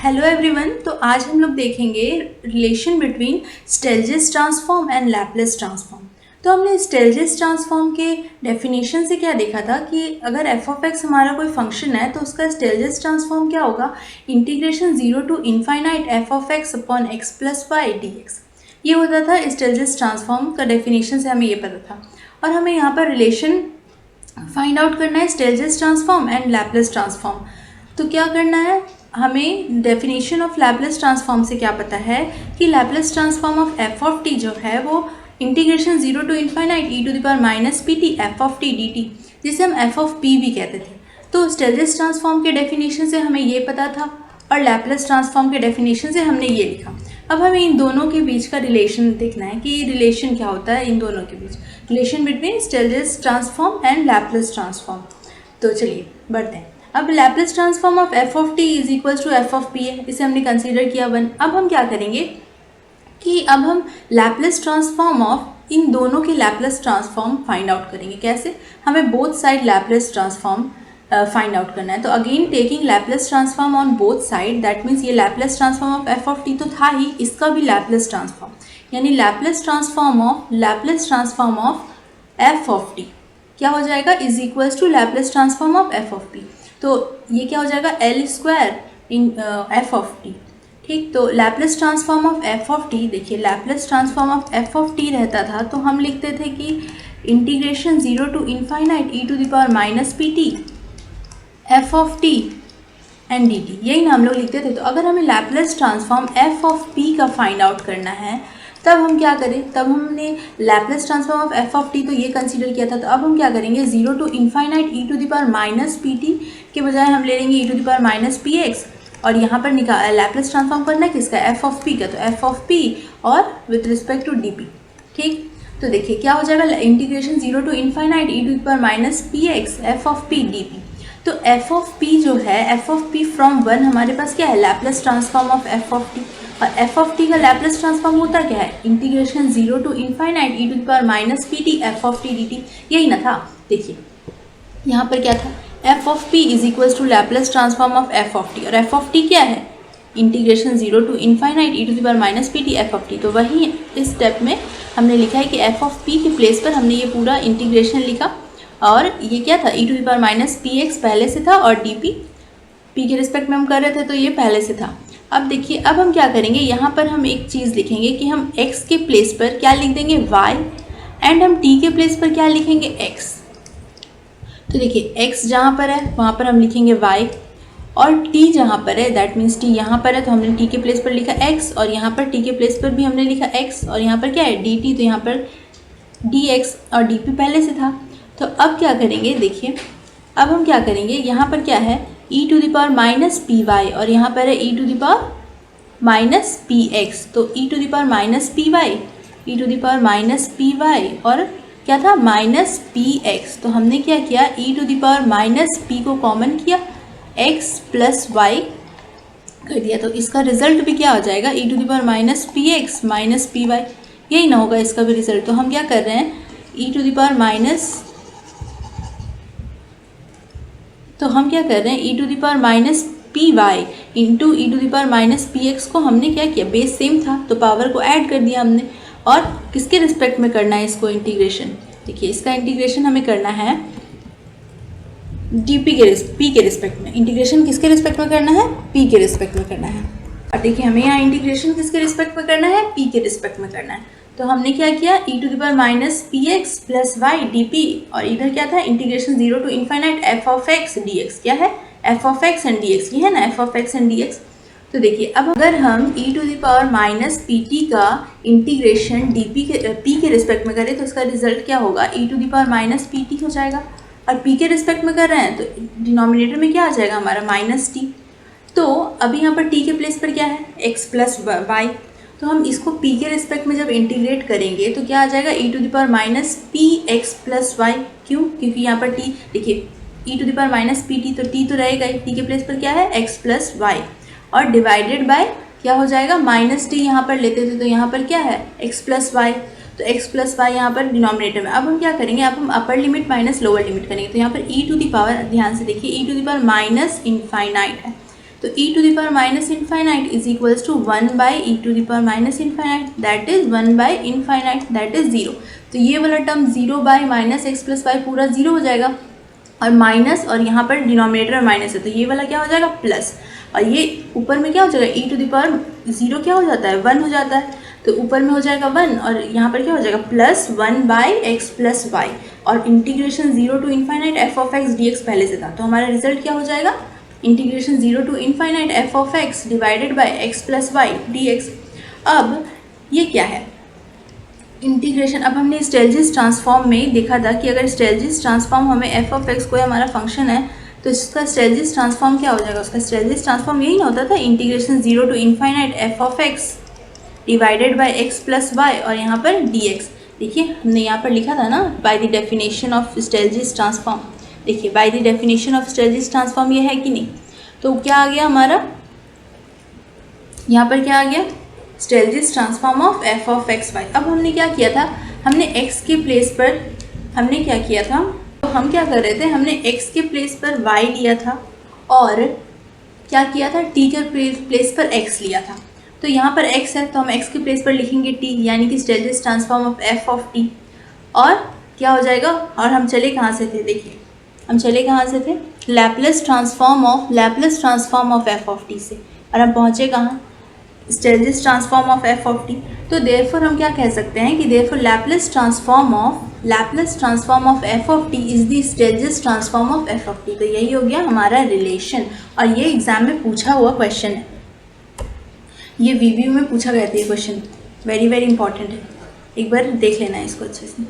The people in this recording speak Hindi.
Hello everyone. तो आज हम लोग देखेंगे relation between Stieltjes transform and Laplace transform. तो हमने स्टेल्जिस ट्रांसफॉर्म के डेफिनेशन से क्या देखा था कि अगर एफ ऑफ एक्स हमारा कोई फंक्शन है तो उसका स्टेल्जिस ट्रांसफॉर्म क्या होगा, integration 0 to infinite f of x upon x plus y d x. ये होता था स्टेल्जिस ट्रांसफॉर्म का डेफिनेशन से हमें ये पता था। और हमें यहाँ पर रिलेशन फाइंड आउट करना है स्टेल्जिस ट्रांसफॉर्म एंड लैपलेस ट्रांसफॉर्म। तो क्या करना है, हमें डेफिनेशन ऑफ लैपलेस ट्रांसफॉर्म से क्या पता है कि Laplace transform of f of t जो है वो integration 0 to infinite e to the power minus p t f of t d t, जिसे हम एफ ऑफ पी भी कहते थे। तो स्टेल्जिस ट्रांसफॉर्म के डेफिनेशन से हमें ये पता था और लैपलेस ट्रांसफॉर्म के डेफिनेशन से हमने ये लिखा। अब हमें इन दोनों के बीच का रिलेशन देखना है कि रिलेशन क्या होता है इन दोनों के बीच, relation between Stieltjes transform and Laplace transform. तो चलिए बढ़ते हैं। अब Laplace transform of f of t is equals to f of p है, इसे हमने कंसीडर किया 1। अब हम क्या करेंगे कि अब हम लैपलेस ट्रांसफॉर्म ऑफ इन दोनों के लैपलेस ट्रांसफॉर्म फाइंड आउट करेंगे। कैसे, हमें both side Laplace transform find out करना है। तो again taking Laplace transform on both side, that means ये Laplace transform of f of t तो था ही, इसका भी लैपलेस ट्रांसफॉर्म, यानी Laplace transform of f of t क्या हो जाएगा, is equals to Laplace transform of f of p. तो ये क्या हो जाएगा, L square in f of t. ठीक, तो Laplace transform of f of t, देखिए Laplace transform of f of t रहता था तो हम लिखते थे कि integration 0 to infinite e to the power minus p t f of t and d t, यही ना हम लोग लिखते थे। तो अगर हमें Laplace transform f of p का फाइंड आउट करना है तब हम क्या करें, तब हमने Laplace transform of f of t तो ये कंसीडर किया था। तो अब हम क्या करेंगे, 0 to infinite e to the power minus p t के बजाय हम ले लेंगे e to the power minus p x, और यहाँ पर लैपलेस ट्रांसफॉर्म करना है किसका, एफ ऑफ पी का। तो एफ ऑफ पी और with respect to d p. ठीक, तो देखिए क्या हो जाएगा, integration 0 to infinite e to the power minus p x f of p d p. तो एफ ऑफ पी जो है, एफ ऑफ पी फ्रॉम 1 हमारे पास क्या है, Laplace transform of f of t. और एफ ऑफ टी का लैपलेस ट्रांसफॉर्म होता क्या है, integration 0 to infinite e to the power minus p t f of t d t, यही ना था। देखिए यहाँ पर क्या था, f of p is equals to Laplace transform of f of t, और एफ ऑफ टी क्या है, integration 0 to infinite e to the power minus p t f of t. तो वही इस स्टेप में हमने लिखा है कि एफ ऑफ पी के प्लेस पर हमने ये पूरा इंटीग्रेशन लिखा, और ये क्या था, e to the power minus p x पहले से था और डी पी पी के रिस्पेक्ट में हम कर रहे थे तो ये पहले से था। अब देखिए अब हम क्या करेंगे, यहाँ पर हम एक चीज़ लिखेंगे कि हम x के प्लेस पर क्या लिख देंगे y, एंड हम t के प्लेस पर क्या लिखेंगे x। तो देखिए x जहाँ पर है वहाँ पर हम लिखेंगे y, और t जहाँ पर है दैट मीन्स t यहाँ पर है तो हमने t के प्लेस पर लिखा x, और यहाँ पर t के प्लेस पर भी हमने लिखा x, और यहाँ पर क्या है dt, तो यहाँ पर dx और dp पहले से था। तो अब क्या करेंगे, देखिए अब हम क्या करेंगे, यहाँ पर क्या है e to the power minus p y, और यहाँ पर है e to the power minus p x. तो e to the power minus p y, e to the power minus p y, और क्या था माइनस पी एक्स। तो हमने क्या किया, e to the power minus p को कॉमन किया, x प्लस वाई कर दिया। तो इसका रिजल्ट भी क्या हो जाएगा, e to the power minus p x minus p y, यही ना होगा इसका भी रिजल्ट। तो हम क्या कर रहे हैं, e to the power minus, तो हम क्या कर रहे हैं, e to the power minus p y into e to the power minus p x को हमने क्या किया, बेस सेम था तो पावर को ऐड कर दिया हमने। और किसके रिस्पेक्ट में करना है इसको इंटीग्रेशन, देखिए इसका इंटीग्रेशन हमें करना है डी पी के रिस्पेक्ट में। इंटीग्रेशन किसके रिस्पेक्ट में करना है, पी के रिस्पेक्ट में करना है। और देखिए हमें यहाँ इंटीग्रेशन किसके रिस्पेक्ट में करना है, पी के रिस्पेक्ट में करना है। तो हमने क्या किया, e to the power minus p x plus y d p, और इधर क्या था integration 0 to infinite f of x d x, क्या है f of x and d x, ये है ना f of x and d x. तो देखिए अब अगर हम e to the power minus p t का इंटीग्रेशन डी पी के पी के रिस्पेक्ट में करें तो इसका रिजल्ट क्या होगा, e to the power minus p t हो जाएगा। और पी के रिस्पेक्ट में कर रहे हैं तो डिनोमिनेटर में क्या आ जाएगा हमारा माइनस टी। तो अभी यहाँ पर t के प्लेस पर क्या है, x प्लस वाई। तो हम इसको p के रिस्पेक्ट में जब इंटीग्रेट करेंगे तो क्या आ जाएगा, e to the power minus p x plus y. क्यों, क्योंकि यहाँ पर t देखिए e to the power minus p t, तो t तो रहेगा ही, t के प्लेस पर क्या है x प्लस वाई, और डिवाइडेड बाय क्या हो जाएगा, माइनस टी यहाँ पर लेते थे तो यहाँ पर क्या है x प्लस वाई, तो x प्लस वाई यहाँ पर डिनोमिनेटर में। अब हम क्या करेंगे, अब हम upper limit minus lower limit करेंगे। तो यहाँ पर e टू द पावर, ध्यान से देखिए e to the power minus infinite है, तो e to the power minus infinite is equals to 1 by e to the power minus infinite, that is 1 by infinite, that is 0। तो ये वाला term 0 by minus x plus y पूरा 0 हो जाएगा, और माइनस, और यहाँ पर डिनोमिनेटर माइनस है तो ये वाला क्या हो जाएगा प्लस, और ये ऊपर में क्या हो जाएगा e टू द पावर 0 क्या हो जाता है 1 हो जाता है, तो ऊपर में हो जाएगा 1 और यहाँ पर क्या हो जाएगा plus 1 by x plus y, और integration 0 to infinite f of x d x पहले से था, तो हमारा रिजल्ट क्या हो जाएगा integration 0 to infinite f of x divided by x plus y d x. अब ये क्या है इंटीग्रेशन, अब हमने स्टेल्जिस ट्रांसफॉर्म में देखा था कि अगर स्टेल्जिस ट्रांसफॉर्म हमें एफ ऑफ एक्स कोई हमारा फंक्शन है तो इसका स्टेल्जिस ट्रांसफॉर्म क्या हो जाएगा, उसका स्टेल्जिस ट्रांसफॉर्म यही ना होता था integration 0 to infinite f of x divided by x plus y और यहाँ पर डी एक्स। देखिए हमने यहाँ पर लिखा था ना by the definition of Stieltjes transform, देखिए by the definition of Stieltjes transform ये है कि नहीं, तो क्या आ गया हमारा यहाँ पर क्या आ गया Stieltjes transform of f of x y. अब हमने क्या किया था, हमने x के प्लेस पर हमने क्या किया था, तो हम क्या कर रहे थे हमने x के प्लेस पर y लिया था और क्या किया था t के प्लेस पर x लिया था। तो यहाँ पर x है तो हम x के प्लेस पर लिखेंगे t, यानी कि Stieltjes transform of f of t, और क्या हो जाएगा, और हम चले कहाँ से थे, देखिए हम चले कहाँ से थे Laplace transform of f of t से, और हम पहुँचे कहाँ Stieltjes transform of f of t. तो देयरफॉर हम क्या कह सकते हैं कि therefore Laplace transform of f of t is the Stieltjes transform of f of t. तो यही हो गया हमारा रिलेशन, और ये एग्जाम में पूछा हुआ क्वेश्चन है, ये वीवीयू में पूछा गया था ये क्वेश्चन, वेरी वेरी इंपॉर्टेंट है, एक बार देख लेना है इसको अच्छे से।